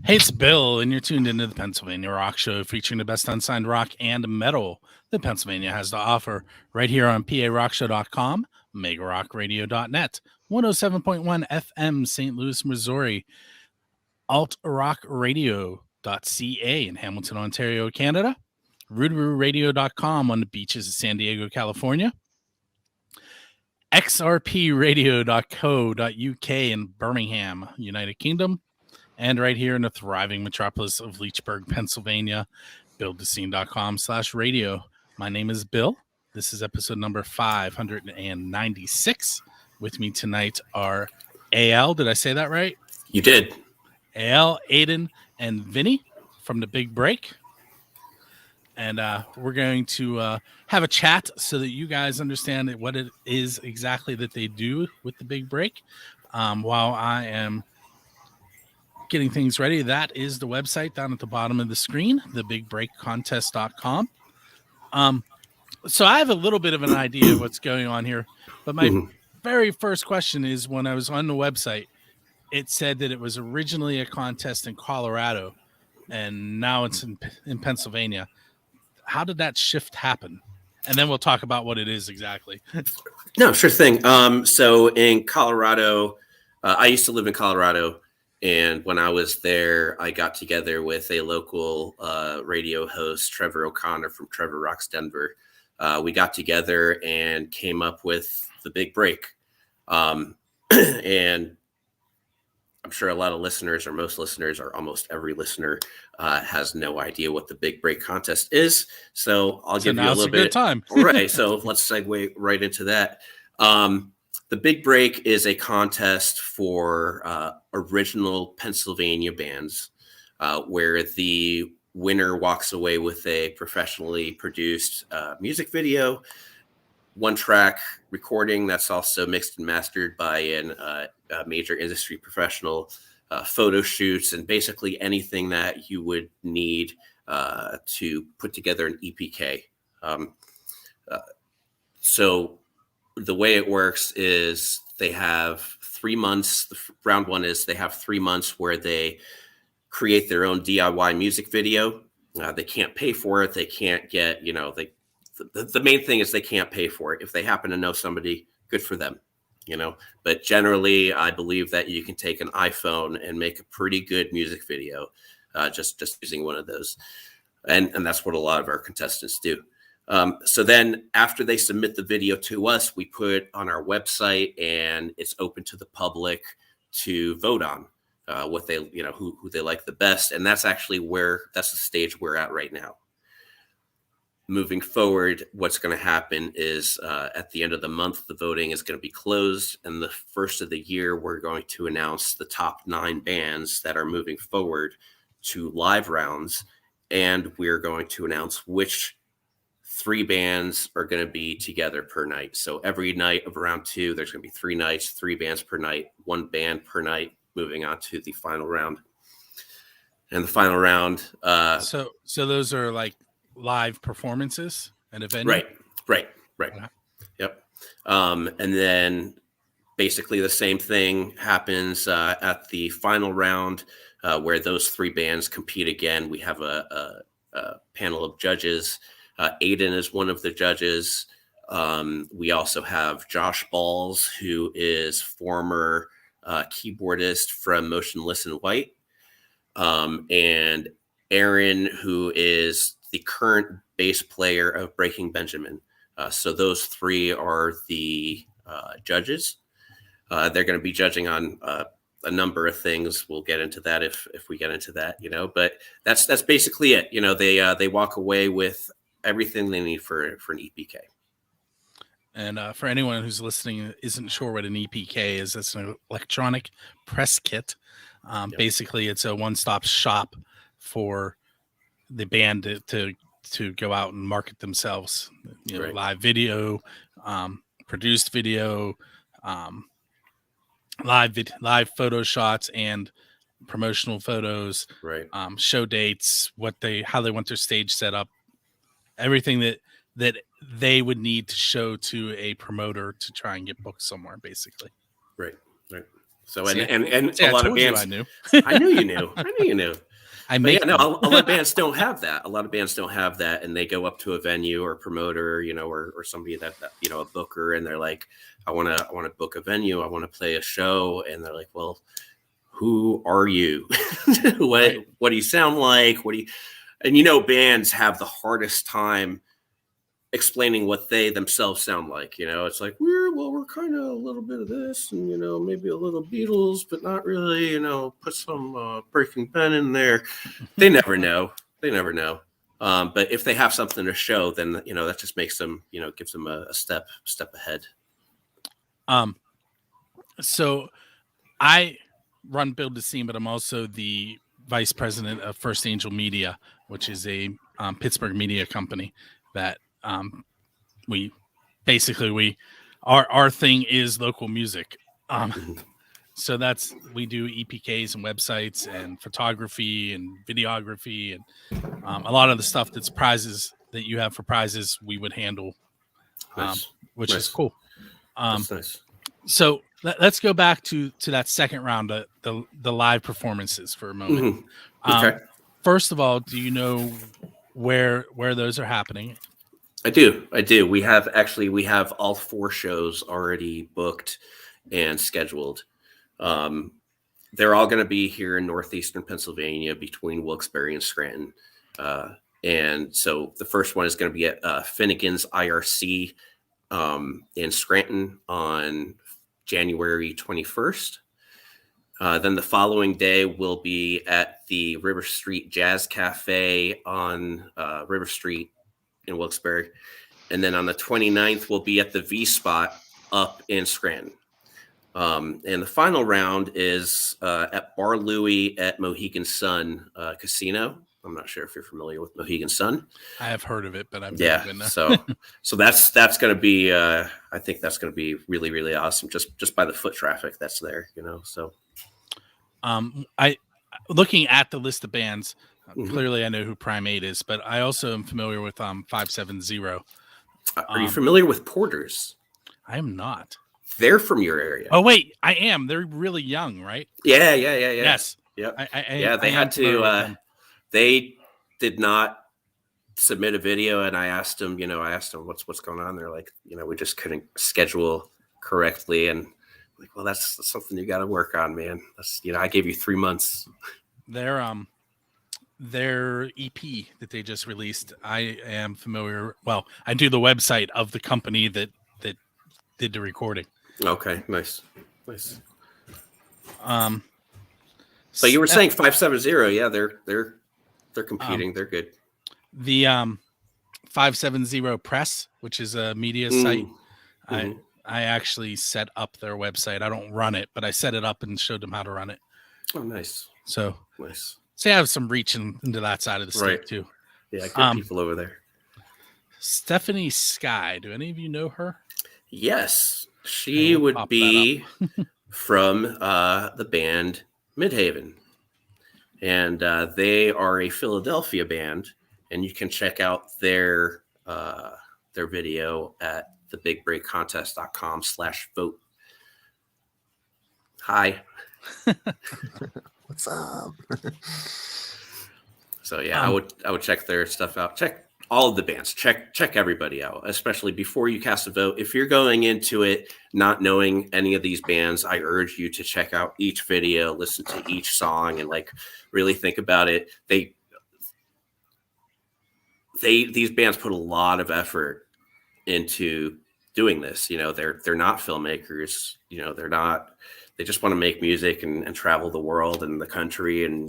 Hey, it's Bill, and you're tuned into the Pennsylvania Rock Show, featuring the best unsigned rock and metal that Pennsylvania has to offer, right here on PARockShow.com, MegaRockRadio.net, 107.1 FM, St. Louis, Missouri, AltRockRadio.ca in Hamilton, Ontario, Canada, RoodarooRadio.com on the beaches of San Diego, California, XRPRadio.co.uk in Birmingham, United Kingdom, and right here in the thriving metropolis of Leechburg, Pennsylvania, buildthescene.com/radio. My name is Bill. This is episode number 596. With me tonight are Eyal. Did I say that right? You did. Eyal, Aiden, and Vinny from The Big Break. And we're going to have a chat so that you guys understand what it is exactly that they do with The Big Break. While I am getting things ready, that is the website down at the bottom of the screen, thebigbreakcontest.com. So I have a little bit of an idea of what's going on here, but my very first question is, when I was on the website, it said that it was originally a contest in Colorado, and now it's in Pennsylvania. How did that shift happen? And then we'll talk about what it is exactly. No, sure thing. So in Colorado, I used to live in Colorado. And when I was there, I got together with a local radio host, Trevor O'Connor from Trevor Rocks Denver. We got together and came up with The Big Break. And I'm sure a lot of listeners, or most listeners, or almost every listener has no idea what the Big Break contest is. So I'll give you a little bit of time. Right. So let's segue right into that. The Big Break is a contest for original Pennsylvania bands where the winner walks away with a professionally produced music video, one-track recording that's also mixed and mastered by a major industry professional, photo shoots, and basically anything that you would need to put together an EPK. So the way it works is they have 3 months. Round one is they have 3 months where they create their own DIY music video. They can't pay for it. They can't get, the main thing is they can't pay for it. If they happen to know somebody, good for them, But generally, I believe that you can take an iPhone and make a pretty good music video just using one of those. And that's what a lot of our contestants do. So then after they submit the video to us, we put it on our website, and it's open to the public to vote on what they, who they like the best. And that's actually that's the stage we're at right now. Moving forward, what's going to happen is at the end of the month, the voting is going to be closed. And the first of the year, we're going to announce the top 9 bands that are moving forward to live rounds. And we're going to announce which 3 bands are going to be together per night. So every night of round 2, there's going to be 3 nights, 3 bands per night, 1 band per night, moving on to the final round. And the final round. So those are like live performances at a venue? Right. Yep. And then basically the same thing happens at the final round where those 3 bands compete again. We have a panel of judges. Aiden is one of the judges. We also have Josh Balls, who is former keyboardist from Motionless in White, and Aaron, who is the current bass player of Breaking Benjamin. So those 3 are the judges. They're going to be judging on a number of things. We'll get into that if we get into that, But that's basically it. They walk away with everything they need for an EPK. And for anyone who's listening isn't sure what an EPK is, it's an electronic press kit. Yep. Basically, it's a one-stop shop for the band to go out and market themselves. Right. Live video, produced video, live photo shots, and promotional photos. Right. Show dates, how they want their stage set up, everything that they would need to show to a promoter to try and get booked somewhere, basically. Right. So See, and see, a I lot of told you I bands. knew. I knew you knew. I knew you knew. I But yeah, make no, them. a lot of bands don't have that. A lot of bands don't have that, and they go up to a venue or promoter, or somebody that a booker, and they're like, I want to book a venue, I want to play a show, and they're like, well, who are you? Right. What do you sound like? And bands have the hardest time explaining what they themselves sound like. It's like we're kind of a little bit of this, and maybe a little Beatles, but not really. Put some Breaking Ben in there. They never know. They never know. But if they have something to show, then that just makes them gives them a step ahead. Um. So I run Build to Scene, but I'm also the vice president of First Angel Media, which is a Pittsburgh media company that we basically our thing is local music. Mhm. So we do EPKs and websites and photography and videography and a lot of the stuff that's prizes that you have for prizes we would handle, Nice, which is nice. cool. That's nice. So let's go back to that second round, the live performances for a moment. Okay. First of all, do you know where those are happening? I do. We have all 4 shows already booked and scheduled. Um, they're all going to be here in northeastern Pennsylvania between Wilkes-Barre and Scranton. And so the first one is going to be at Finnegan's IRC in Scranton on January 21st. Then the following day will be at the River Street Jazz Cafe on River Street in Wilkes-Barre. And then on the 29th, we'll be at the V Spot up in Scranton. And the final round is at Bar Louie at Mohegan Sun Casino. I'm not sure if you're familiar with Mohegan Sun. I have heard of it, but I've Yeah. never been there. So that's going to be. I think that's going to be really, really awesome. Just by the foot traffic that's there. So. I looking at the list of bands. Clearly, I know who Primate is, but I also am familiar with 570. Are you familiar with Porters? I am not. They're from your area. Oh wait, I am. They're really young, right? Yeah. Yes. Yep. They had to. They did not submit a video, and I asked them. What's going on. They're like, we just couldn't schedule correctly, and I'm like, well, that's something you got to work on, man. That's I gave you 3 months. Their EP that they just released, I am familiar. Well, I do the website of the company that did the recording. Okay, nice. So you were saying 570, yeah, they're competing. They're good. The 570 Press, which is a media site, I actually set up their website. I don't run it, but I set it up and showed them how to run it. Oh, nice. So nice. So I have some reach into that side of the state too. Yeah, good people over there. Stephanie Sky. Do any of you know her? Yes, she would be from the band Midhaven, and they are a Philadelphia band. And you can check out their video at thebigbreakcontest.com/vote. Hi. What's up? So yeah, I would check their stuff out. Check all of the bands. Check everybody out, especially before you cast a vote. If you're going into it not knowing any of these bands, I urge you to check out each video, listen to each song, and really think about it. These bands put a lot of effort into doing this. They're not filmmakers. They just want to make music and travel the world and the country and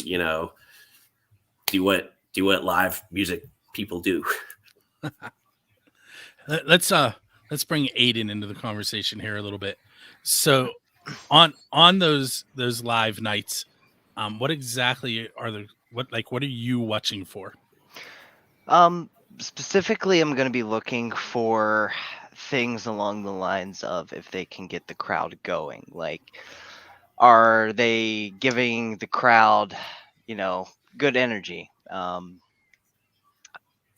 do what live music people do. Let's bring Aiden into the conversation here a little bit. So on those live nights, what exactly what are you watching for? Specifically, I'm going to be looking for things along the lines of if they can get the crowd going. Like, are they giving the crowd, good energy?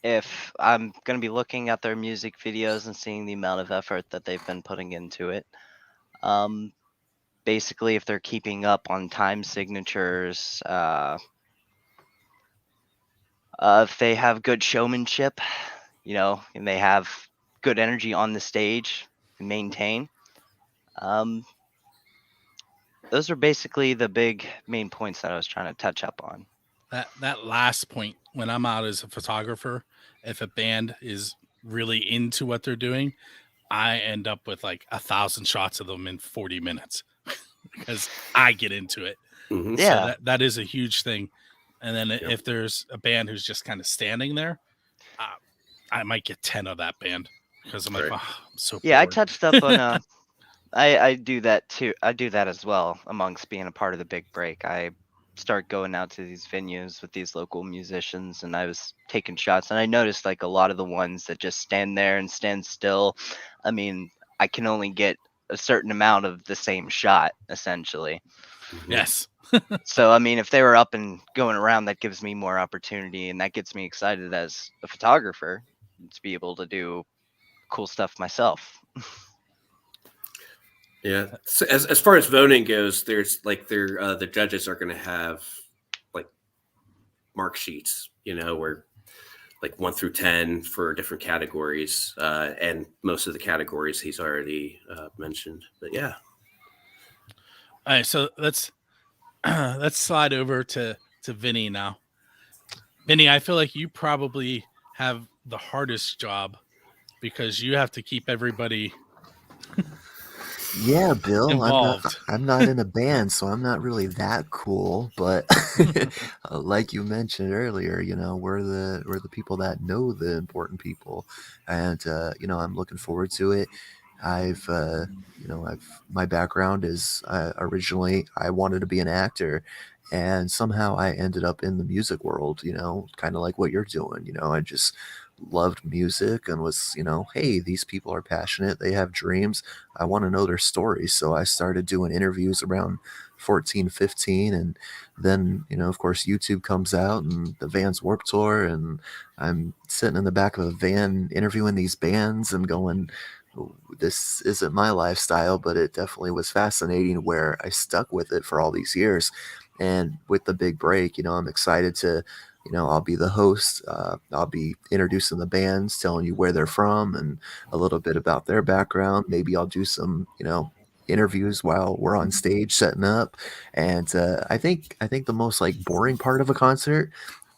If I'm going to be looking at their music videos and seeing the amount of effort that they've been putting into it, basically if they're keeping up on time signatures, if they have good showmanship, and they have good energy on the stage and maintain. Those are basically the big main points that I was trying to touch up on. That last point, when I'm out as a photographer, if a band is really into what they're doing, I end up with like 1,000 shots of them in 40 minutes because I get into it. Mhm. So Yeah. that is a huge thing. And then if there's a band who's just kind of standing there, I might get 10 of that band because I'm like, Right. oh, I'm so Yeah, I bored. touched up on I do that too. I do that as well amongst being a part of the big break. I start going out to these venues with these local musicians and I was taking shots and I noticed like a lot of the ones that just stand there and stand still. I mean, I can only get a certain amount of the same shot essentially. Mhm. Yes. So I mean, if they were up and going around, that gives me more opportunity and that gets me excited as a photographer to be able to do cool stuff myself. Yeah. So as far as voting goes, there's like the judges are going to have like mark sheets, where like 1 through 10 for different categories, and most of the categories he's already mentioned. But yeah. All right, so let's slide over to Vinny now. Vinny, I feel like you probably have the hardest job because you have to keep everybody Yeah, Bill, involved. I'm not in a band, so I'm not really that cool, but like you mentioned earlier, we're the people that know the important people, and I'm looking forward to it. I've my background is originally I wanted to be an actor, and somehow I ended up in the music world, kind of like what you're doing. I just loved music and was, hey, these people are passionate, they have dreams, I want to know their stories. So I started doing interviews around 14, 15. And then, of course, YouTube comes out and the Vans Warped Tour. And I'm sitting in the back of a van interviewing these bands and going, this isn't my lifestyle, but it definitely was fascinating where I stuck with it for all these years. And with the big break, I'm excited to, I'll be the host. I'll be introducing the bands, telling you where they're from and a little bit about their background. Maybe I'll do some, interviews while we're on stage setting up. And I think the most like boring part of a concert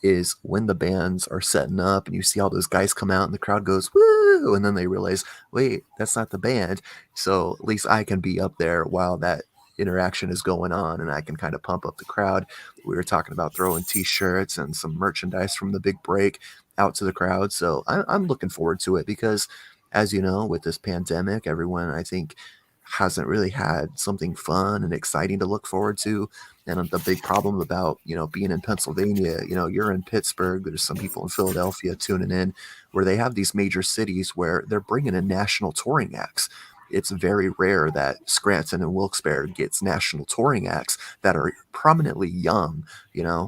is when the bands are setting up and you see all those guys come out and the crowd goes woo, and then they realize, wait, that's not the band. So at least I can be up there while that interaction is going on and I can kind of pump up the crowd. We were talking about throwing t-shirts and some merchandise from the big break out to the crowd. So I'm looking forward to it because, as you know, with this pandemic, everyone, I think, hasn't really had something fun and exciting to look forward to. And the big problem about, being in Pennsylvania, you're in Pittsburgh, there's some people in Philadelphia tuning in where they have these major cities where they're bringing in national touring acts. It's very rare that Scranton and Wilkes-Barre gets national touring acts that are prominently young.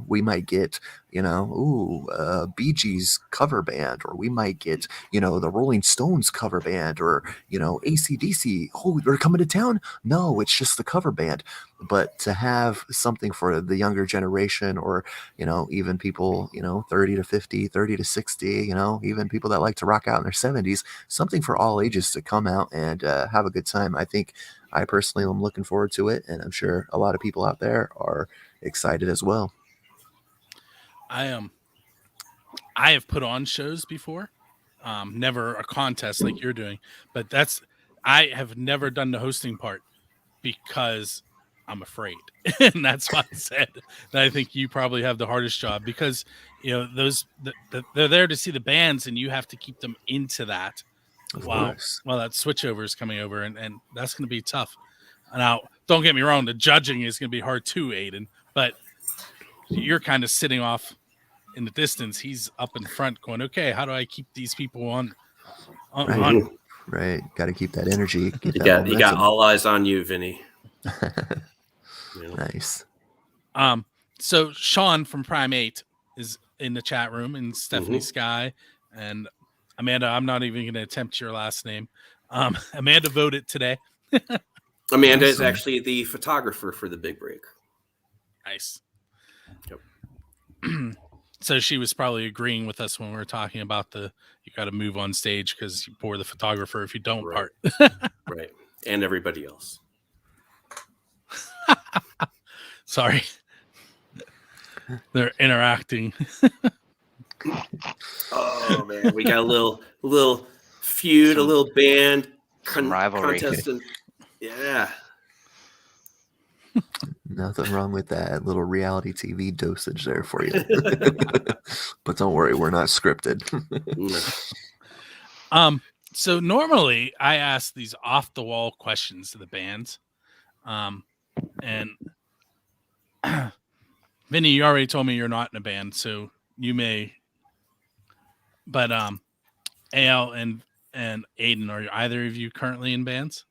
We might get, Bee Gees cover band, or we might get, the Rolling Stones cover band, or, AC/DC. Oh, they're coming to town? No, it's just the cover band. But to have something for the younger generation, or, even people, 30 to 50, 30 to 60, even people that like to rock out in their 70s, something for all ages to come out and have a good time. I think I personally am looking forward to it, and I'm sure a lot of people out there are excited as well. I have put on shows before, never a contest like you're doing, but I have never done the hosting part because I'm afraid, and that's why I said that I think you probably have the hardest job because they're there to see the bands, and you have to keep them into that. Of Wow, course. well, that switchover is coming over, and that's going to be tough. Now, don't get me wrong, the judging is going to be hard too, Aiden, but you're kind of sitting off in the distance. He's up in front going, okay, how do I keep these people on? Right. Right. Got to keep that energy, get You that got momentum. all eyes on you, Vinny. Nice. So Sean from Prime 8 is in the chat room, and Stephanie Sky and Amanda. I'm not even going to attempt your last name. Amanda voted today. Amanda is Awesome. actually the photographer for the Big Break. Nice. Yep. So she was probably agreeing with us when we were talking about you got to move on stage because you bore the photographer if you don't Right. part. Right. And everybody else. Sorry. They're interacting. Oh man, we got a little feud, a little band Some rivalry. contest, and yeah. Nothing wrong with that little reality TV dosage there for you. But don't worry, we're not scripted. No. So normally I ask these off the wall questions to the bands. And Vinny, you already told me you're not in a band, so you may. But Eyal and Aiden, are either of you currently in bands?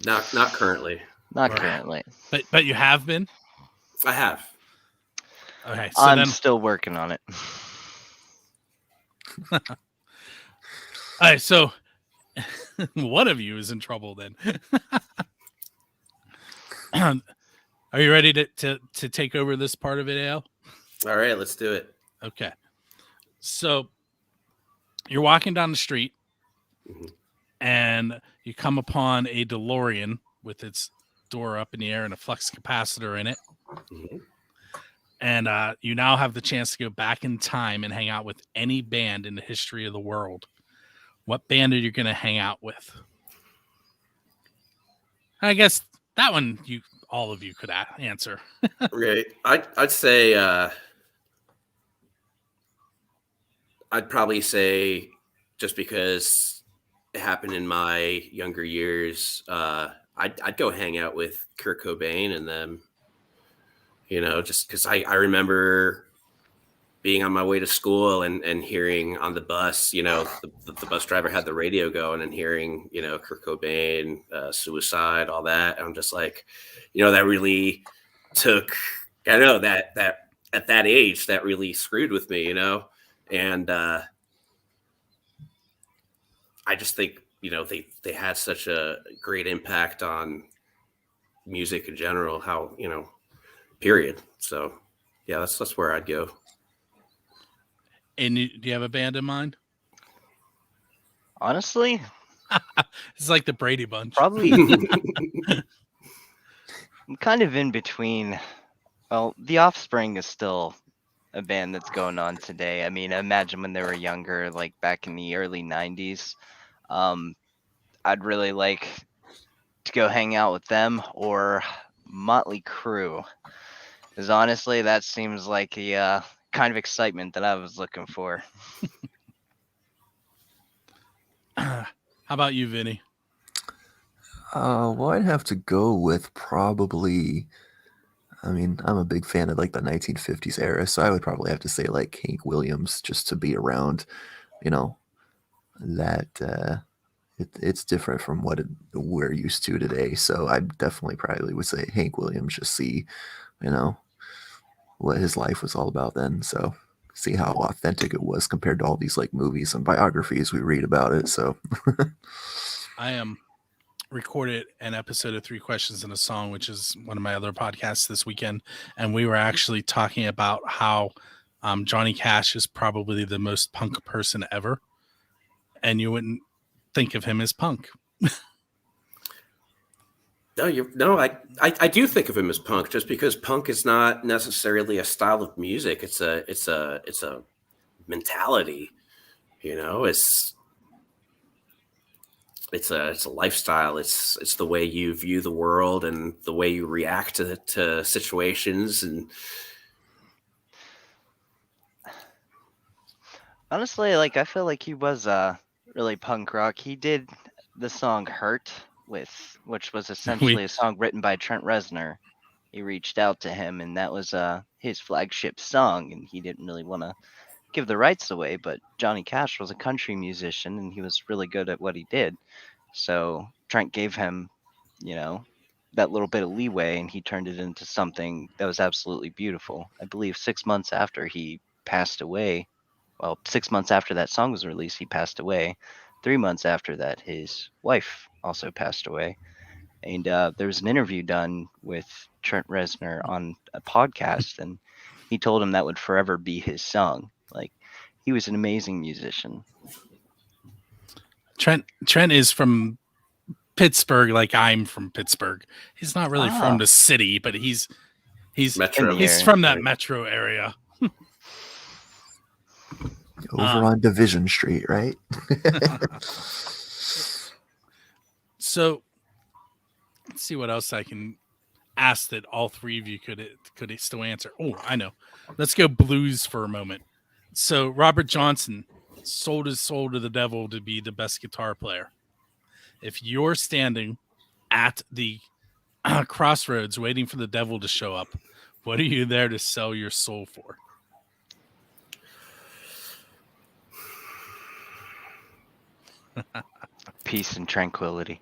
Not currently. Not Or- currently. But you have been? I have. Okay, so I'm then still working on it. all right, so one of you is in trouble then. Are you ready to take over this part of it, Eyal? All right, let's do it. Okay. So you're walking down the street Mhm. and you come upon a DeLorean with its door up in the air and a flux capacitor in it. Mhm. And you now have the chance to go back in time and hang out with any band in the history of the world. What band are you going to hang out with? I guess that one all of you could answer. Right. I'd say I'd probably say, just because it happened in my younger years, I'd go hang out with Kurt Cobain and them. Just because I remember being on my way to school and hearing on the bus, the bus driver had the radio going and hearing, Kurt Cobain, suicide, all that. And I'm just like, that really took, I know that at that age, that really screwed with me, and I just think, they had such a great impact on music in general, how, period. So yeah, that's where I'd go. And do you have a band in mind? Honestly, It's like the Brady Bunch. probably I'm kind of in between. Well, The Offspring is still a band that's going on today. I mean, imagine when they were younger, like back in the early 90s. I'd really like to go hang out with them or Motley Crue. Because honestly, that seems like the kind of excitement that I was looking for. How about you, Vinny? Well, I'd have to go with probably. I mean, I'm a big fan of like the 1950s era, so I would probably have to say like Hank Williams, just to be around, that it's different from what we're used to today. So I definitely probably would say Hank Williams, just see, what his life was all about then. So see how authentic it was compared to all these like movies and biographies we read about it. So I recorded an episode of 3 Questions and a Song, which is one of my other podcasts this weekend. And we were actually talking about how Johnny Cash is probably the most punk person ever. And you wouldn't think of him as punk. No, I do think of him as punk, just because punk is not necessarily a style of music. It's a mentality, it's a lifestyle. It's the way you view the world and the way you react to situations. And Honestly, like I feel like he was really punk rock. He did the song "Hurt" which was essentially a song written by Trent Reznor. He reached out to him, and that was his flagship song. And he didn't really want to give the rights away, but Johnny Cash was a country musician, and he was really good at what he did. So Trent gave him, that little bit of leeway, and he turned it into something that was absolutely beautiful. I believe 6 months after he passed away, well, 6 months after that song was released, he passed away. 3 months after that, his wife also passed away. and there was an interview done with Trent Reznor on a podcast, and he told him that would forever be his song. Like, he was an amazing musician. Trent is from Pittsburgh, like I'm from Pittsburgh. He's not really from the city, but he's Metro. He's from that metro area. Over on Division Street, right? So let's see what else I can ask that all three of you could still answer. Oh, I know. Let's go blues for a moment. So Robert Johnson sold his soul to the devil to be the best guitar player. If you're standing at the crossroads waiting for the devil to show up, what are you there to sell your soul for? Peace and tranquility.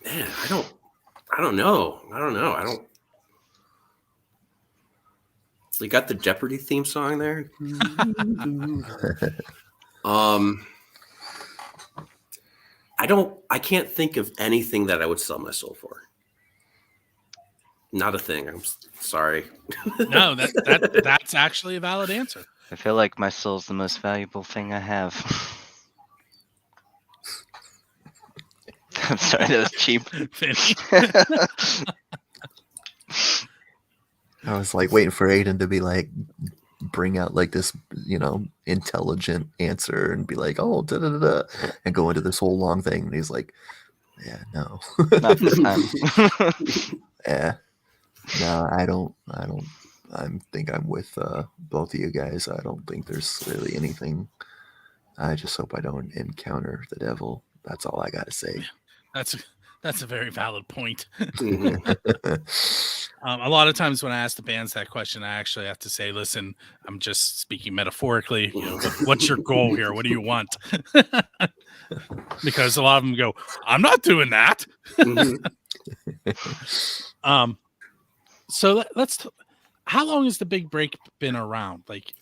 Man, I don't know. You got the Jeopardy theme song there? I can't think of anything that I would sell my soul for. Not a thing. I'm sorry. No, that's actually a valid answer. I feel like my soul's the most valuable thing I have. I'm sorry, that was cheap. I was like waiting for Aiden to be like, bring out like this, intelligent answer and be like, oh, da da da da, and go into this whole long thing. And he's like, yeah, no, Not this time. yeah, no, I don't. I think I'm with both of you guys. I don't think there's really anything. I just hope I don't encounter the devil. That's all I gotta say. That's a very valid point. A lot of times when I ask the bands that question, I actually have to say, listen, I'm just speaking metaphorically. What's your goal here? What do you want? Because a lot of them go, I'm not doing that. So let's how long has the Big Break been around? Like,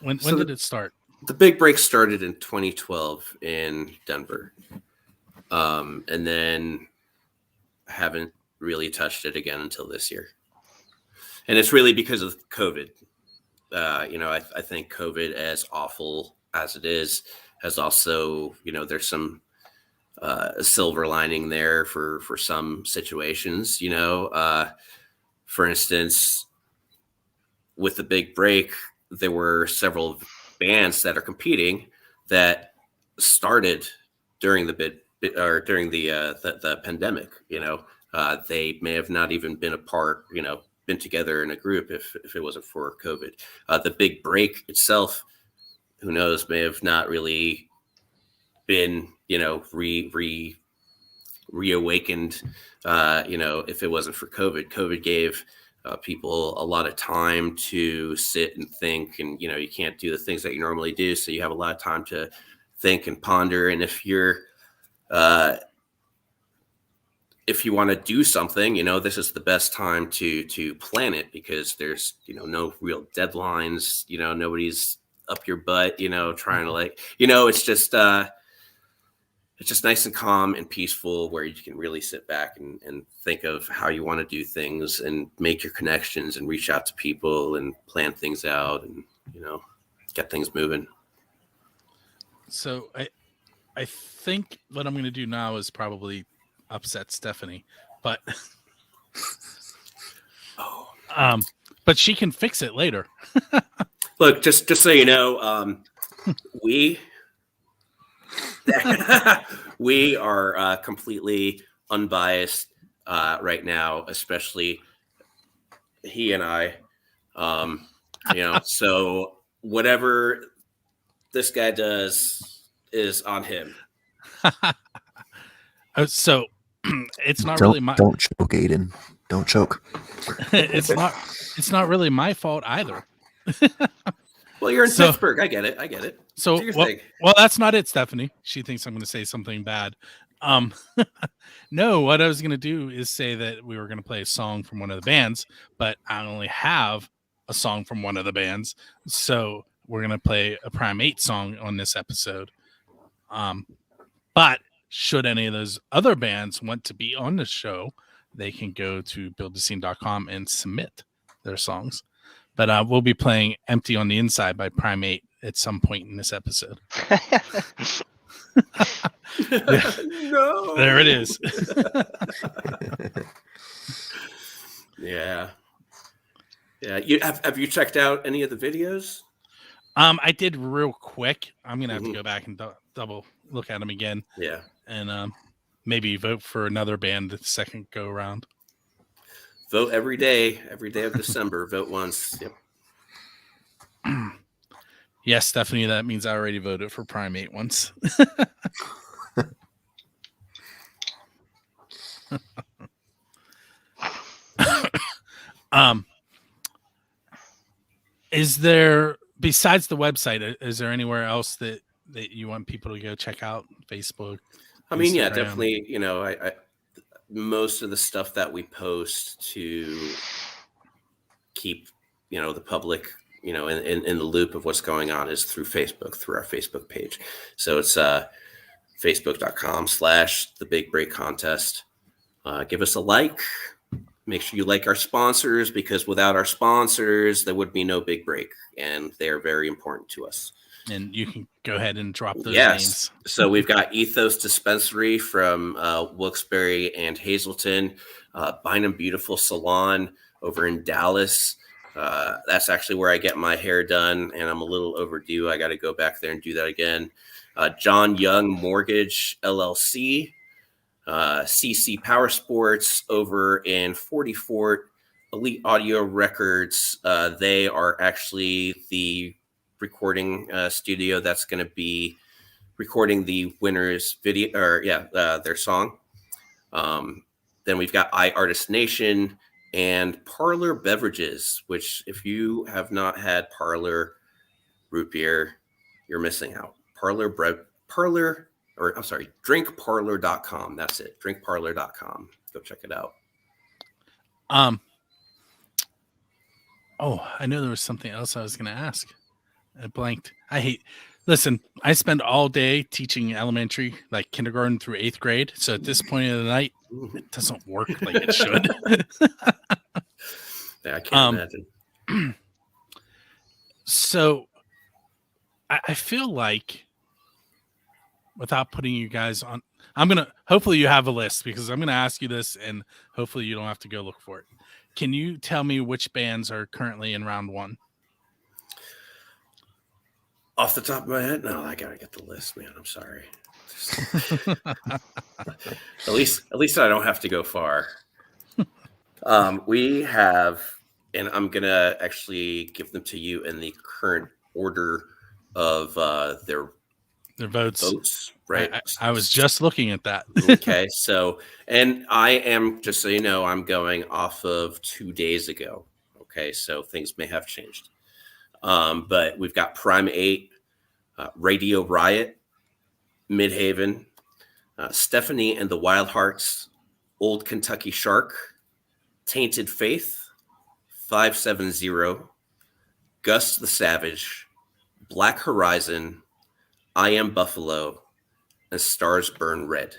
when did it start? The Big Break started in 2012 in Denver. And then haven't really touched it again until this year. And it's really because of COVID. I think COVID, as awful as it is, has also, there's some silver lining there for some situations. For instance, with the Big Break, there were several bands that are competing that started during the pandemic. They may have not even been apart, been together in a group if it wasn't for COVID. The Big Break itself, who knows, may have not really been, reawakened, if it wasn't for COVID. COVID gave people a lot of time to sit and think, and you can't do the things that you normally do, so you have a lot of time to think and ponder. And if you want to do something, this is the best time to plan it, because there's no real deadlines, nobody's up your butt, trying to it's just nice and calm and peaceful, where you can really sit back and think of how you want to do things and make your connections and reach out to people and plan things out and, get things moving. So I think what I'm going to do now is probably upset Stephanie, but but she can fix it later. Look, just so you know, we are completely unbiased right now, especially he and I. So whatever this guy does is on him. So it's not don't, really my. Don't choke, Aiden. Don't choke. It's not really my fault either. Well, you're in Pittsburgh. I get it. So well, that's not it, Stephanie. She thinks I'm going to say something bad. No, what I was going to do is say that we were going to play a song from one of the bands, but I only have a song from one of the bands, so we're going to play a Prime 8 song on this episode. But should any of those other bands want to be on the show, they can go to buildthescene.com and submit their songs. But we'll be playing Empty on the Inside by Primate at some point in this episode. No. There it is. Yeah. Have you checked out any of the videos? I did real quick. I'm gonna have to go back and double look at them again. Yeah. And maybe vote for another band the second go around. Vote every day of December. Vote once. Yep. Yes, Stephanie, that means I already voted for Primate once. Is there, besides the website, is there anywhere else that you want people to go check out? Facebook? I mean, yeah, Instagram? definitely. You know, I most of the stuff that we post to keep, you know, the public, you know, in the loop of what's going on is through Facebook, through our Facebook page. So it's facebook.com/The Big Break Contest. Give us a like. Make sure you like our sponsors, because without our sponsors, there would be no Big Break, and they're very important to us. And you can go ahead and drop those names. So we've got Ethos Dispensary from Wilkes-Barre and Hazleton, Bynum Beautiful Salon over in Dallas. That's actually where I get my hair done, and I'm a little overdue. I got to go back there and do that again. John Young Mortgage LLC, CC Power Sports over in 40 Fort, Elite Audio Records. They are actually the recording studio that's going to be recording the winner's video, or their song. Then we've got iArtist Nation and Parlor Beverages, which if you have not had Parlor root beer, you're missing out. drinkparlor.com. That's it. Drinkparlor.com. Go check it out. Oh, I know there was something else I was going to ask. I blanked. Listen, I spend all day teaching elementary, like kindergarten through 8th grade. So at this point of the night, it doesn't work like it should. Yeah, I can't imagine. So I feel like, without putting you guys on, hopefully you have a list, because I'm going to ask you this and hopefully you don't have to go look for it. Can you tell me which bands are currently in round one? Off the top of my head? No, I got to get the list, man. I'm sorry. At least I don't have to go far. We have, and I'm going to actually give them to you in the current order of their votes, right? I was just looking at that. Okay, so, and I am, just so you know, I'm going off of 2 days ago. Okay, so things may have changed. But we've got Prime 8, Radio Riot, Midhaven, Stephanie and the Wild Hearts, Old Kentucky Shark, Tainted Faith, 570, Gus the Savage, Black Horizon, I Am Buffalo, and Stars Burn Red.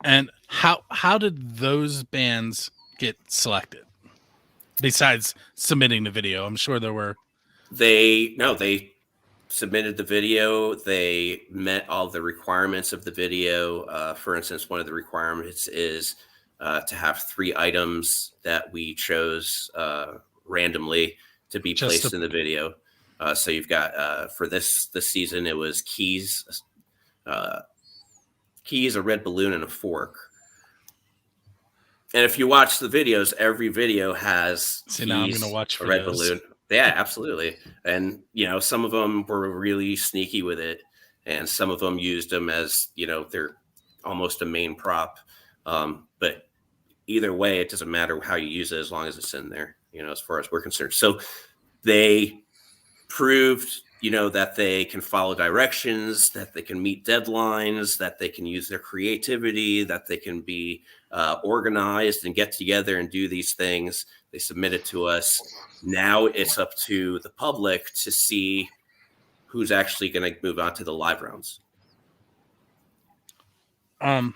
And how did those bands get selected? Besides submitting the video, I'm sure there were. They submitted the video. They met all the requirements of the video. For instance, one of the requirements is to have 3 items that we chose randomly to be placed in the video. So you've got for this season, it was keys, a red balloon, and a fork. And if you watch the videos, every video has keys, now I'm gonna watch a red balloon. Yeah, absolutely. And some of them were really sneaky with it, and some of them used them as they're almost a main prop. But either way, it doesn't matter how you use it as long as it's in there. As far as we're concerned. So they proved that they can follow directions, that they can meet deadlines, that they can use their creativity, that they can be organized and get together and do these things. They submit it to us. Now it's up to the public to see who's actually going to move on to the live rounds. Um,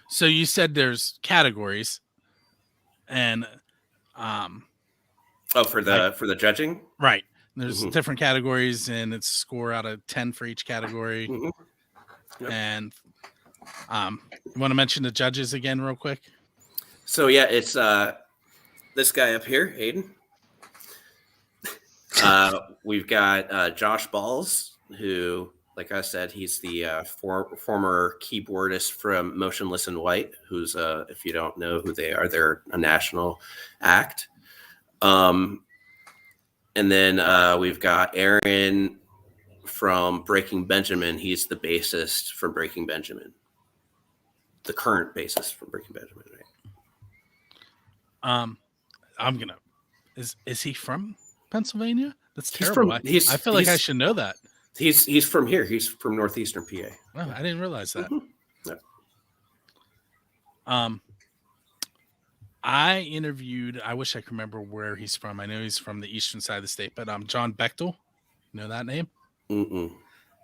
so you said there's categories, and Oh, for the judging. right. There's Mhm. different categories, and it's a score out of 10 for each category. Mhm. Yep. And you want to mention the judges again, real quick? So yeah, it's this guy up here, Hayden. We've got Josh Balls, who, like I said, he's the former keyboardist from Motionless in White, who's, if you don't know who they are, they're a national act. And then we've got Aaron from Breaking Benjamin. He's the bassist from Breaking Benjamin, the current bassist from Breaking Benjamin, right? I'm gonna. Is he from Pennsylvania? That's He's terrible. from I feel like I should know that. He's from here. He's from northeastern PA. Oh, I didn't realize that. Yep. I interviewed. I wish I could remember where he's from. I know he's from the eastern side of the state, but John Bechtel. You know that name? Mm-mm.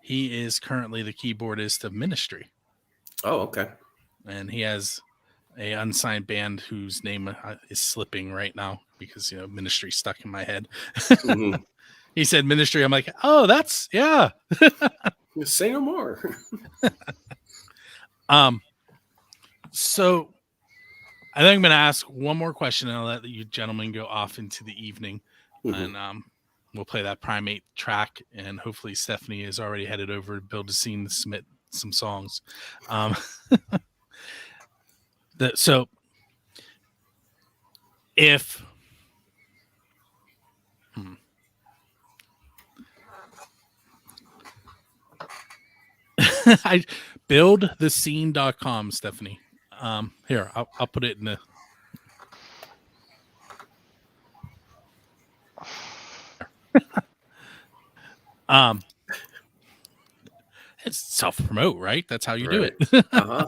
He is currently the keyboardist of Ministry, Oh, okay. and he has a unsigned band whose name is slipping right now because Ministry stuck in my head. Mm-hmm. He said Ministry. I'm like, oh, that's yeah. Say no more. So I think I'm going to ask one more question, and I'll let you gentlemen go off into the evening, Mm-hmm. and we'll play that Primate track, and hopefully Stephanie is already headed over to Build a Scene to submit some songs. So if I buildthescene.com, Stephanie. Here, I'll put it in the. It's self-promote, right? That's how you do it. Uh-huh.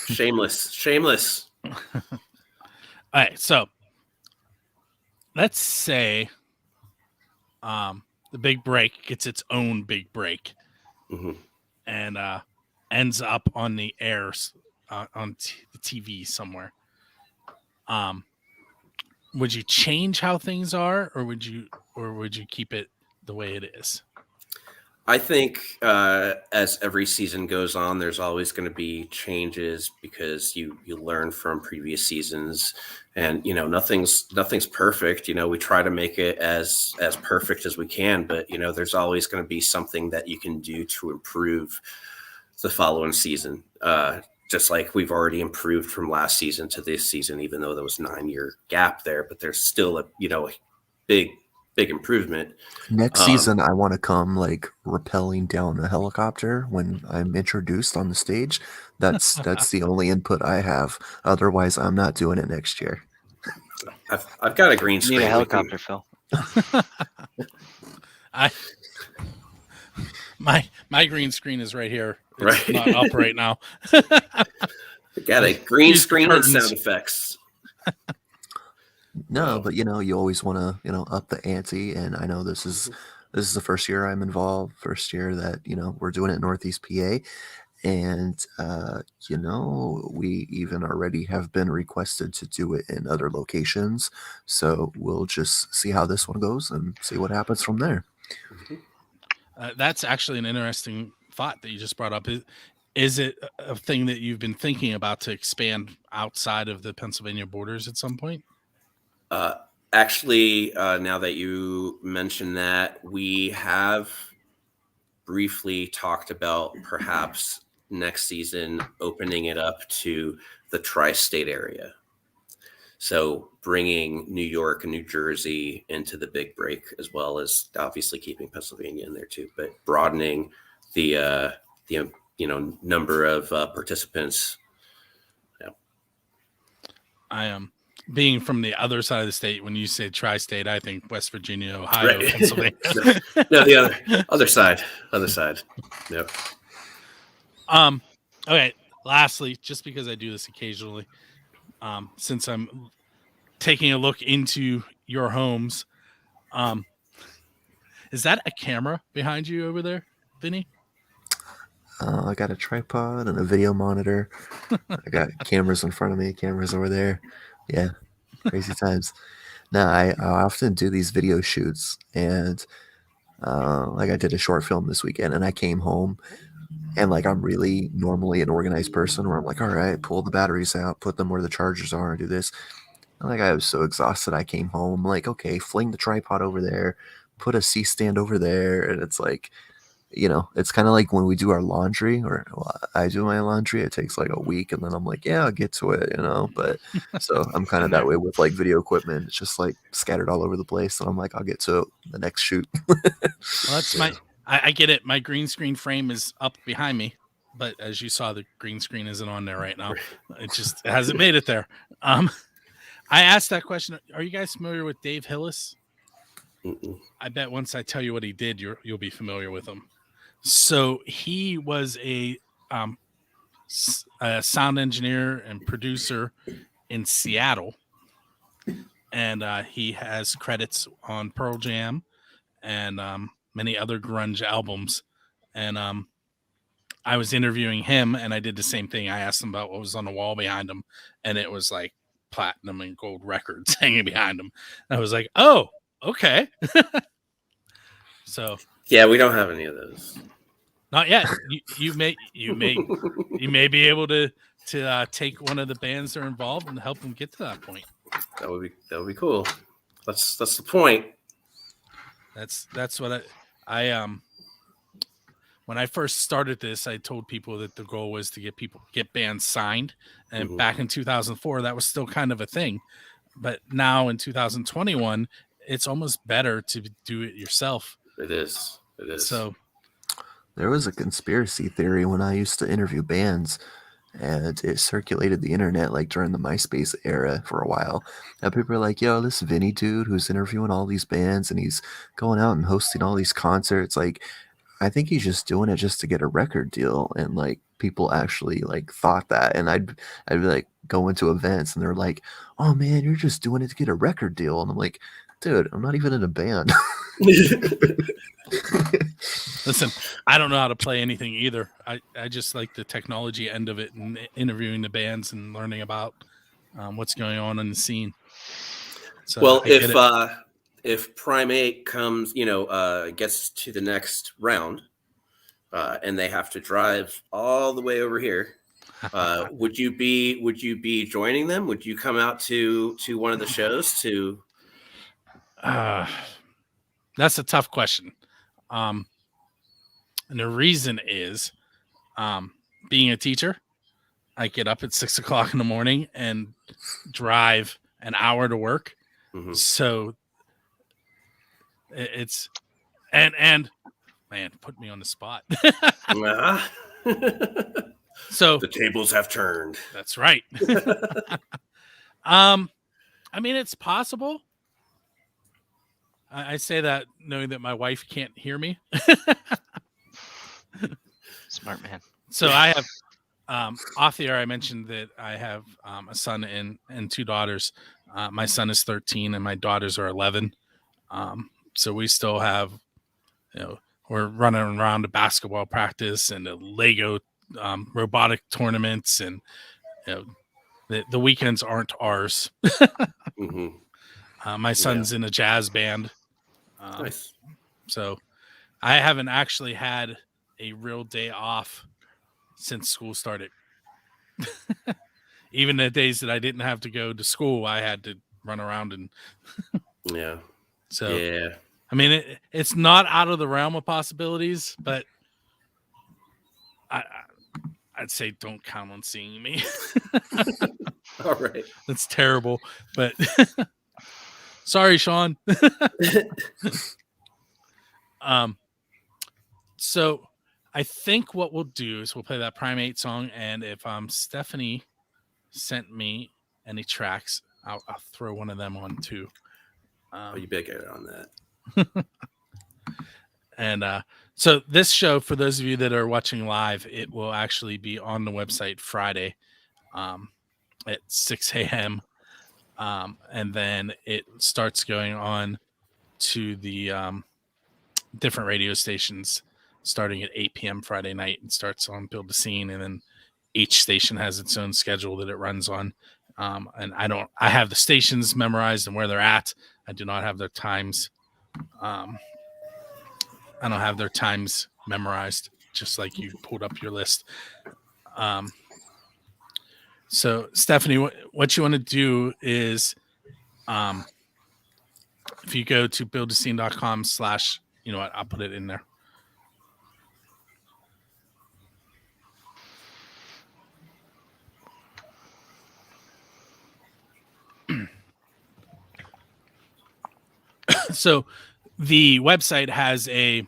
Shameless. All right, so let's say the Big Break gets its own Big Break, Mm-hmm. and ends up on the air on the TV somewhere. Would you change how things are, or would you keep it the way it is? I think as every season goes on, there's always going to be changes because you learn from previous seasons, and nothing's perfect. We try to make it as perfect as we can, but there's always going to be something that you can do to improve the following season. Just like we've already improved from last season to this season, even though there was a 9-year gap there, but there's still a big improvement. Next season, I want to come like rappelling down a helicopter when I'm introduced on the stage. That's the only input I have. Otherwise, I'm not doing it next year. I've got a green screen. Need a helicopter, Phil. My green screen is right here. It's right, not up right now. Got a green screen and sound effects. No, but you always want to up the ante, and I know this is the first year I'm involved, first year that we're doing it in Northeast PA, and we even already have been requested to do it in other locations, so we'll just see how this one goes and see what happens from there. That's actually an interesting thought that you just brought up. Is it a thing that you've been thinking about to expand outside of the Pennsylvania borders at some point? Actually, now that you mention that, we have briefly talked about perhaps next season opening it up to the tri-state area. So bringing New York and New Jersey into the Big Break, as well as obviously keeping Pennsylvania in there too, but broadening the number of participants. Yeah. I am being from the other side of the state. When you say tri-state, I think West Virginia, Ohio, right. Pennsylvania. no, the other side. Yep. Okay. Lastly, just because I do this occasionally, since I'm taking a look into your homes, is that a camera behind you over there, Vinny? I got a tripod and a video monitor. I got cameras in front of me, cameras over there. Yeah, crazy times. Now, I often do these video shoots, and like I did a short film this weekend, and I came home, and like I'm really normally an organized person where I'm like, all right, pull the batteries out, put them where the chargers are, and do this. And like I was so exhausted, I came home. I'm like, okay, fling the tripod over there, put a C stand over there, and it's like, it's kind of like when we do our laundry, or well, I do my laundry. It takes like a week, and then I'm like, yeah, I'll get to it. But so I'm kind of that way with like video equipment. It's just like scattered all over the place, and I'm like, I'll get to it the next shoot. Well, that's I get it. My green screen frame is up behind me, but as you saw, the green screen isn't on there right now. It hasn't made it there. I asked that question. Are you guys familiar with Dave Hillis? Mm-mm. I bet once I tell you what he did, you'll be familiar with him. So he was a sound engineer and producer in Seattle, and he has credits on Pearl Jam and many other grunge albums. And I was interviewing him, and I did the same thing. I asked him about what was on the wall behind him, and it was like platinum and gold records hanging behind him. I was like, oh, okay. So yeah, we don't have any of those. Not yet. You may be able to take one of the bands that are involved and help them get to that point. That would be cool. That's the point. That's what I when I first started this, I told people that the goal was to get bands signed, and back in 2004, that was still kind of a thing. But now in 2021, it's almost better to do it yourself. It is. So there was a conspiracy theory when I used to interview bands, and it circulated the internet like during the MySpace era for a while. And people are like, yo, this Vinny dude who's interviewing all these bands and he's going out and hosting all these concerts, like, I think he's just doing it just to get a record deal. And like people actually like thought that. And I'd be like go into events and they're like, oh man, you're just doing it to get a record deal. And I'm like, dude, I'm not even in a band. Listen, I don't know how to play anything either. I just like the technology end of it and interviewing the bands and learning about what's going on in the scene. So well, if Primate comes, gets to the next round, and they have to drive all the way over here, would you be joining them? Would you come out to one of the shows to? That's a tough question. And the reason is being a teacher, I get up at 6 o'clock in the morning and drive an hour to work. Mm-hmm. So it's, and man, put me on the spot. So the tables have turned. That's right. I mean, it's possible. I say that knowing that my wife can't hear me. Smart man. So I have off the air, I mentioned that I have a son and two daughters. My son is 13 and my daughters are 11. So we still have, we're running around to basketball practice and the Lego robotic tournaments, and the weekends aren't ours. Mm-hmm. My son's in a jazz band. Nice. So I haven't actually had a real day off since school started. Even the days that I didn't have to go to school, I had to run around and yeah. So yeah. I mean, it's not out of the realm of possibilities, but I'd say don't count on seeing me. All right. That's terrible, but sorry, Sean. So I think what we'll do is we'll play that Primate song, and if Stephanie sent me any tracks, I'll throw one of them on too. You better get on that. And so this show, for those of you that are watching live, it will actually be on the website Friday at 6 a.m. And then it starts going on to the different radio stations starting at 8 p.m. Friday night. It starts on Build the Scene, and then each station has its own schedule that it runs on. And I have the stations memorized and where they're at. I do not have their times. I don't have their times memorized, just like you pulled up your list. So Stephanie, what you want to do is, if you go to buildthescene.com / you know what, I'll put it in there. So the website has a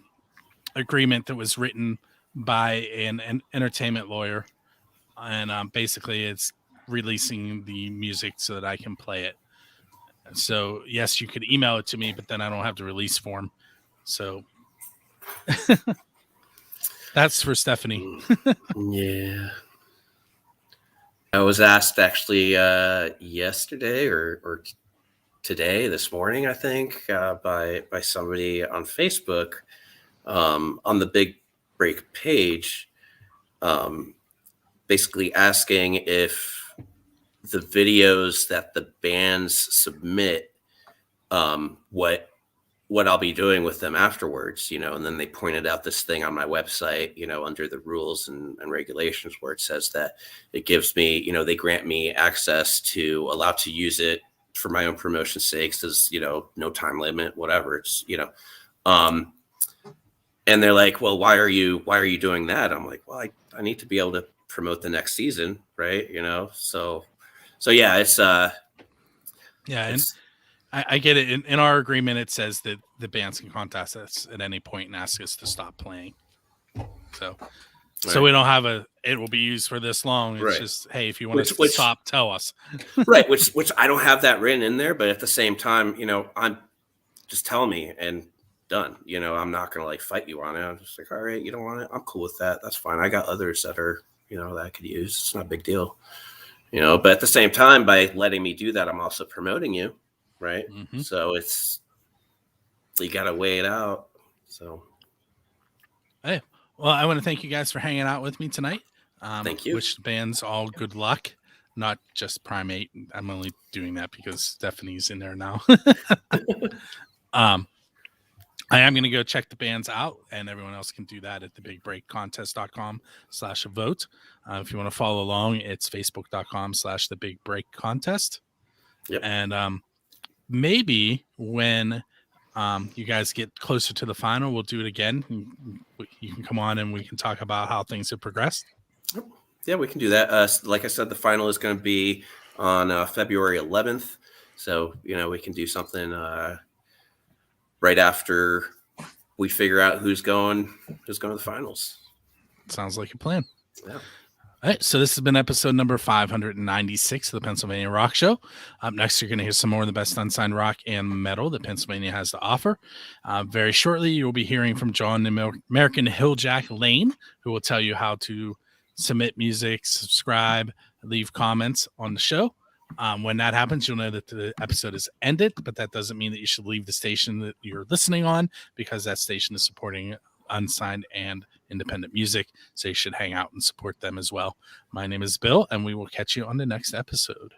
agreement that was written by an entertainment lawyer, and basically it's releasing the music so that I can play it. So yes, you could email it to me, but then I don't have the release form. So that's for Stephanie. Yeah. I was asked actually yesterday or today, this morning, I think, by somebody on Facebook, on the Big Break page, basically asking if the videos that the bands submit, what I'll be doing with them afterwards, you know. And then they pointed out this thing on my website, you know, under the rules and regulations, where it says that it gives me, you know, they grant me access to allow to use it for my own promotion sakes, as, you know, no time limit, whatever, it's, you know. And they're like, well, why are you doing that? I'm like, well, I need to be able to promote the next season, right? You know, so yeah, it's yeah, and I get it. In our agreement, it says that the bands can contact us at any point and ask us to stop playing. So we don't have it will be used for this long. It's just, hey, if you want us to stop, tell us. Right. Which I don't have that written in there, but at the same time, you know, I'm just tell me and done. You know, I'm not going to like fight you on it. I'm just like, all right, you don't want it. I'm cool with that. That's fine. I got others that are, you know, that I could use. It's not a big deal, you know, but at the same time, by letting me do that, I'm also promoting you. Right. Mm-hmm. So you got to weigh it out. So. Hey, well, I want to thank you guys for hanging out with me tonight. Thank you. Wish the bands all good luck, not just Primate. I'm only doing that because Stephanie's in there now. I am going to go check the bands out, and everyone else can do that at thebigbreakcontest.com/vote. If you want to follow along, it's facebook.com/thebigbreakcontest. Yep. And maybe when you guys get closer to the final, we'll do it again. You can come on and we can talk about how things have progressed. Yeah, we can do that. Like I said, the final is going to be on February 11th. So, you know, we can do something right after we figure out who's going to the finals. Sounds like a plan. Yeah. All right, so this has been episode number 596 of the Pennsylvania Rock Show. Up next, you're going to hear some more of the best unsigned rock and metal that Pennsylvania has to offer. Very shortly, you'll be hearing from John the American Hilljack Lane, who will tell you how to submit music, subscribe, leave comments on the show. When that happens, you'll know that the episode is ended, but that doesn't mean that you should leave the station that you're listening on, because that station is supporting unsigned and independent music, so you should hang out and support them as well. My name is Bill, and we will catch you on the next episode.